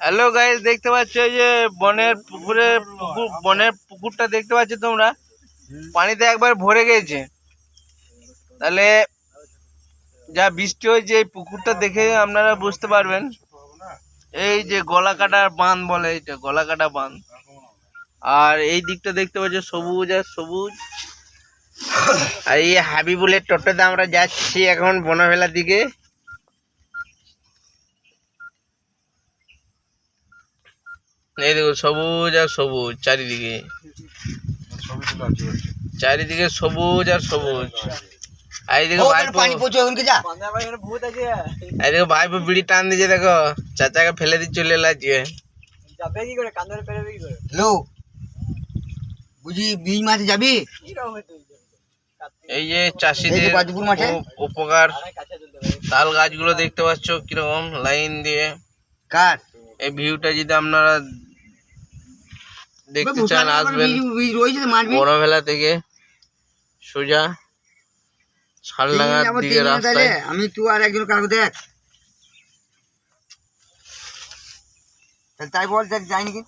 Hello guys, দেখতে পাচ্ছ এই যে বনের পুকুরটা দেখতে পাচ্ছ তোমরা, পানিতে একবার ভরে গেছে। তাহলে যা বৃষ্টি হয়েছে এই পুকুরটা দেখে আপনারা বুঝতে পারবেন। এই যে গলাকাটা বাঁধ বলে, এইটা গলাকাটা বাঁধ। আর এই দিকটা দেখতে পাচ্ছ সবুজ আর সবুজ। আর এই হাবিবুলের টোটোতে আমরা যাচ্ছি এখন বনভেলার দিকে। এই দেখো সবুজ আর সবুজ, চারিদিকে চারিদিকে সবুজ আর সবুজ। এইদিকে ভাইপো বিড়ি টান দিচ্ছে, দেখো চাচাকে ফেলে দিয়ে চলে লাগছে। বুঝি বীজ মাঠে যাবি? এই যে চাষিদের উপকার, তাল গাছগুলো দেখতে পাচ্ছ কিরকম লাইন দিয়ে। কার এই ভিউটা যদি আপনারা দেখতে চান আসবেন বনভেলা থেকে সোজা শালডাঙ্গার দিকে রাস্তায়। আমি তুই আর একজন কাকু দেখ, তাই বল, দেখ যাই নাকি।